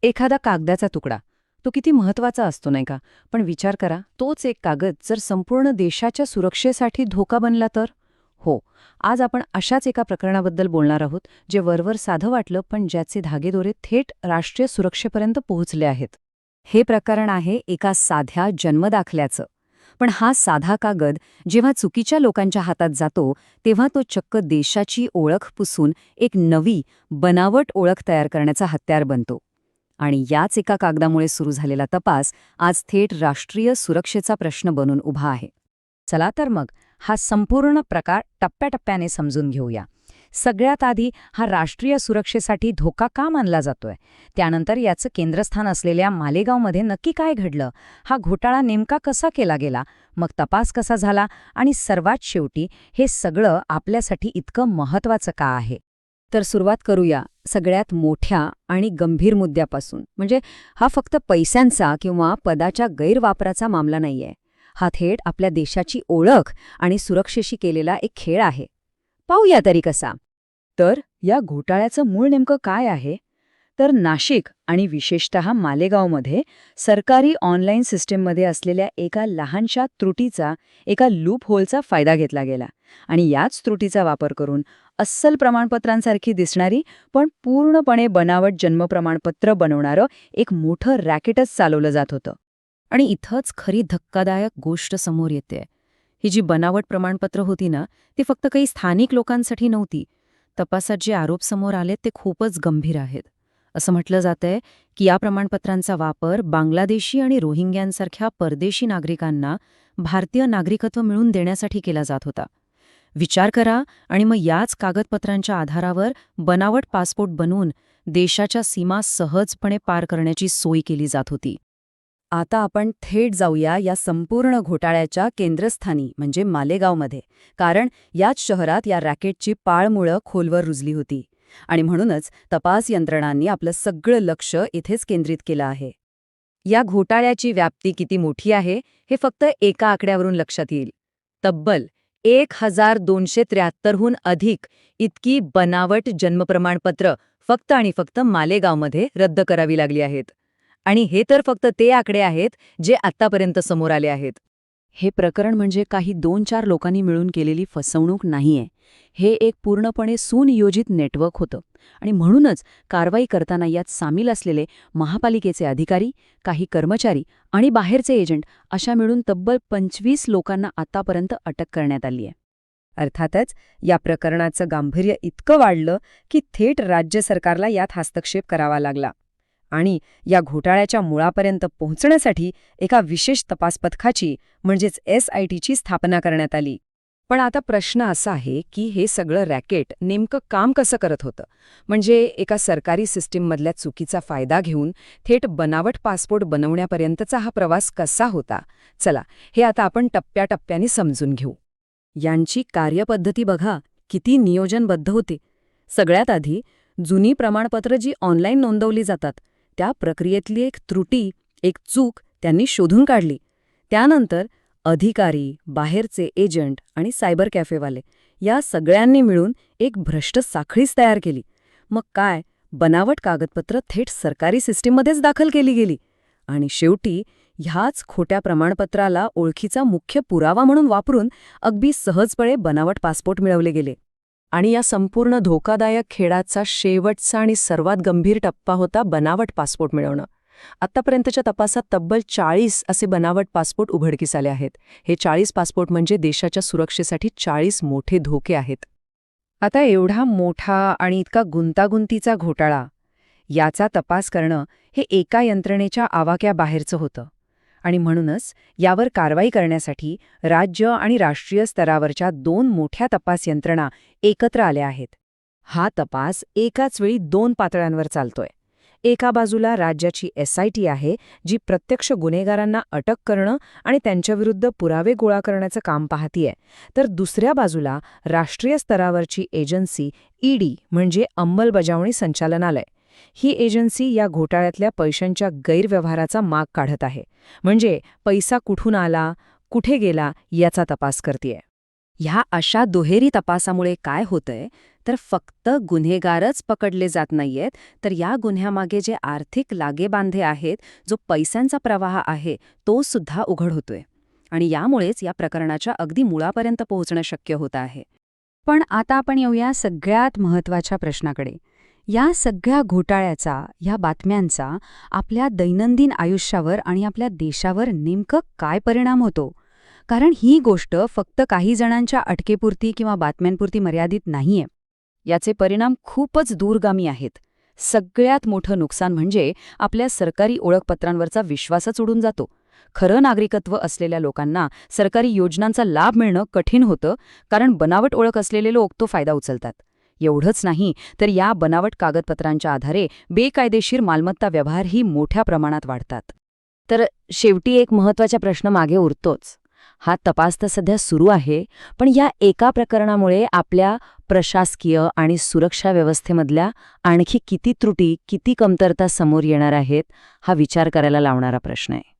एखादा कागदाचा तुकडा, तो किती महत्वाचा असतो नाही का? पण विचार करा, तोच एक कागद जर संपूर्ण देशाच्या सुरक्षेसाठी धोका बनला तर? हो, आज आपण अशाच एका प्रकरणाबद्दल बोलणार आहोत, जे वरवर साधं वाटलं पण ज्याचे धागेदोरे थेट राष्ट्रीय सुरक्षेपर्यंत पोहोचले आहेत. हे प्रकरण आहे एका साध्या जन्मदाखल्याचं. पण हा साधा कागद जेव्हा चुकीच्या लोकांच्या हातात जातो, तेव्हा तो चक्क देशाची ओळख पुसून एक नवी, बनावट ओळख तयार करण्याचा हत्यार बनतो. आणि याच एका कागदामुळे सुरू झालेला तपास आज थेट राष्ट्रीय सुरक्षेचा प्रश्न बनून उभा आहे. चला तर मग हा संपूर्ण प्रकार टप्प्याटप्प्याने समजून घेऊया. सगळ्यात आधी हा राष्ट्रीय सुरक्षेसाठी धोका का मानला जातोय, त्यानंतर याचं केंद्रस्थान असलेल्या मालेगावमध्ये नक्की काय घडलं, हा घोटाळा नेमका कसा केला गेला, मग तपास कसा झाला आणि सर्वात शेवटी हे सगळं आपल्यासाठी इतकं महत्त्वाचं का आहे. तर सुरुवात करूया सगळ्यात मोठ्या आणि गंभीर मुद्द्यापासून. म्हणजे हा फक्त पैशांचा किंवा पदाच्या गैरवापराचा मामला नाहीये. हा थेट आपल्या देशाची ओळख आणि सुरक्षेशी केलेला एक खेळ आहे. पाहूया तरी कसा. तर या घोटाळ्याचं मूळ नेमकं काय आहे? तर नाशिक आणि विशेषतः मालेगावमध्ये सरकारी ऑनलाईन सिस्टीममध्ये असलेल्या एका लहानशा त्रुटीचा, एका लूप होलचा फायदा घेतला गेला. आणि याच त्रुटीचा वापर करून अस्सल प्रमाणपत्रांसारखी दिसणारी पण पूर्णपणे बनावट जन्मप्रमाणपत्र बनवणारं एक मोठं रॅकेटच चालवलं जात होतं. आणि इथंच खरी धक्कादायक गोष्ट समोर येते. ही जी बनावट प्रमाणपत्र होती ना, ती फक्त काही स्थानिक लोकांसाठी नव्हती. तपासात जे आरोप समोर आलेत ते खूपच गंभीर आहेत. असं म्हटलं जातंय की या प्रमाणपत्रांचा वापर बांगलादेशी आणि रोहिंग्यांसारख्या परदेशी नागरिकांना भारतीय नागरिकत्व मिळवून देण्यासाठी केला जात होता. विचार करा, आणि मग याच कागदपत्रांच्या आधारावर बनावट पासपोर्ट बनवून देशाच्या सीमा सहजपणे पार करण्याची सोय केली जात होती. आता आपण थेट जाऊया या संपूर्ण घोटाळ्याच्या केंद्रस्थानी म्हणजे मालेगावमध्ये, कारण याच शहरात या रॅकेटची पाळमुळं खोलवर रुजली होती. आणि म्हणूनच तपास यंत्रणांनी आपलं सगळं लक्ष इथेच केंद्रित केलं आहे. या घोटाळ्याची व्याप्ती किती मोठी आहे हे फक्त एका आकड्यावरून लक्षात येईल. तब्बल 1273हून अधिक इतकी बनावट जन्मप्रमाणपत्र फक्त आणि फक्त मालेगावमध्ये रद्द करावी लागली आहेत. आणि हे तर फक्त ते आकडे आहेत जे आत्तापर्यंत समोर आले आहेत. हे प्रकरण म्हणजे काही 2-4 लोकांनी मिळून केलेली फसवणूक नाहीये. हे एक पूर्णपणे सुनियोजित नेटवर्क होतं. आणि म्हणूनच कारवाई करताना यात सामील असलेले महापालिकेचे अधिकारी, काही कर्मचारी आणि बाहेरचे एजंट अशा मिळून तब्बल 25 लोकांना आतापर्यंत अटक करण्यात आली आहे. अर्थातच या प्रकरणाचं गांभीर्य इतकं वाढलं की थेट राज्य सरकारला यात हस्तक्षेप करावा लागला. आणि या घोटाळ्याच्या मुळापर्यंत पोहोचण्यासाठी एका विशेष तपास पथकाची म्हणजेच SITची स्थापना करण्यात आली. पण आता प्रश्न असा आहे की हे सगळं रॅकेट नेमकं काम कसं करत होतं. म्हणजे एका सरकारी सिस्टीममधल्या चुकीचा फायदा घेऊन थेट बनावट पासपोर्ट बनवण्यापर्यंतचा हा प्रवास कसा होता. चला, हे आता आपण टप्प्याटप्प्याने समजून घेऊ. यांची कार्यपद्धती बघा, किती नियोजनबद्ध होती. सगळ्यात आधी जुनी प्रमाणपत्र जी ऑनलाईन नोंदवली जातात त्या प्रक्रियेतली एक त्रुटी, एक चूक त्यांनी शोधून काढली. त्यानंतर अधिकारी, बाहेरचे एजंट आणि सायबर कॅफेवाले या सगळ्यांनी मिळून एक भ्रष्ट साखळीच तयार केली. मग काय, बनावट कागदपत्र थेट सरकारी सिस्टीममध्येच दाखल केली गेली. आणि शेवटी ह्याच खोट्या प्रमाणपत्राला ओळखीचा मुख्य पुरावा म्हणून वापरून अगदी सहजपणे बनावट पासपोर्ट मिळवले गेले. आणि या संपूर्ण धोकादायक खेळाचा शेवटचा आणि सर्वात गंभीर टप्पा होता बनावट पासपोर्ट मिळवणं. आत्तापर्यंतच्या तपासात तब्बल 40 असे बनावट पासपोर्ट उघडकीस आले आहेत. हे 40 पासपोर्ट म्हणजे देशाच्या सुरक्षेसाठी 40 मोठे धोके आहेत. आता एवढा मोठा आणि इतका गुंतागुंतीचा घोटाळा, याचा तपास करणं हे एका यंत्रणेच्या आवाक्याबाहेरचं होतं. आणि म्हणूनच यावर कारवाई करण्यासाठी राज्य आणि राष्ट्रीय स्तरावरच्या 2 मोठ्या तपास यंत्रणा एकत्र आल्या आहेत. हा तपास एकाच वेळी 2 पातळ्यांवर चालतोय. एका बाजूला राज्याची SIT आहे, जी प्रत्यक्ष गुन्हेगारांना अटक करणं आणि त्यांच्याविरुद्ध पुरावे गोळा करण्याचं काम पाहतीये. तर दुसऱ्या बाजूला राष्ट्रीय स्तरावरची एजन्सी ED म्हणजे अंमलबजावणी संचालनालय. ही एजन्सी या घोटाळ्यातल्या पैशांच्या गैरव्यवहाराचा माग काढत आहे. म्हणजे पैसा कुठून आला, कुठे गेला याचा तपास करतेय. ह्या अशा दुहेरी तपासामुळे काय होतंय तर फक्त गुन्हेगारच पकडले जात नाहीयेत, तर या गुन्ह्यामागे जे आर्थिक लागेबांधे आहेत, जो पैशांचा प्रवाह आहे, तो सुद्धा उघड होतोय. आणि यामुळेच या प्रकरणाच्या अगदी मुळापर्यंत पोहोचणं शक्य होत आहे. पण आता आपण येऊया सगळ्यात महत्त्वाच्या प्रश्नाकडे. या सगळ्या घोटाळ्याचा, या बातम्यांचा आपल्या दैनंदिन आयुष्यावर आणि आपल्या देशावर नेमकं काय परिणाम होतो? कारण ही गोष्ट फक्त काही जणांच्या अटकेपुरती किंवा बातम्यांपुरती मर्यादित नाहीये. याचे परिणाम खूपच दूरगामी आहेत. सगळ्यात मोठं नुकसान म्हणजे आपल्या सरकारी ओळखपत्रांवरचा विश्वासच उडून जातो. खरं नागरिकत्व असलेल्या लोकांना सरकारी योजनांचा लाभ मिळणं कठीण होतं, कारण बनावट ओळख असलेले लोक तो फायदा उचलतात. एवढंच नाही तर या बनावट कागदपत्रांच्या आधारे बेकायदेशीर मालमत्ता व्यवहारही मोठ्या प्रमाणात वाढतात. तर शेवटी एक महत्त्वाचा प्रश्न मागे उरतोच. हा तपास तर सध्या सुरू आहे, पण या एका प्रकरणामुळे आपल्या प्रशासकीय आणि सुरक्षा व्यवस्थेमधल्या आणखी किती त्रुटी, किती कमतरता समोर येणार आहेत, हा विचार करायला लावणारा प्रश्न आहे.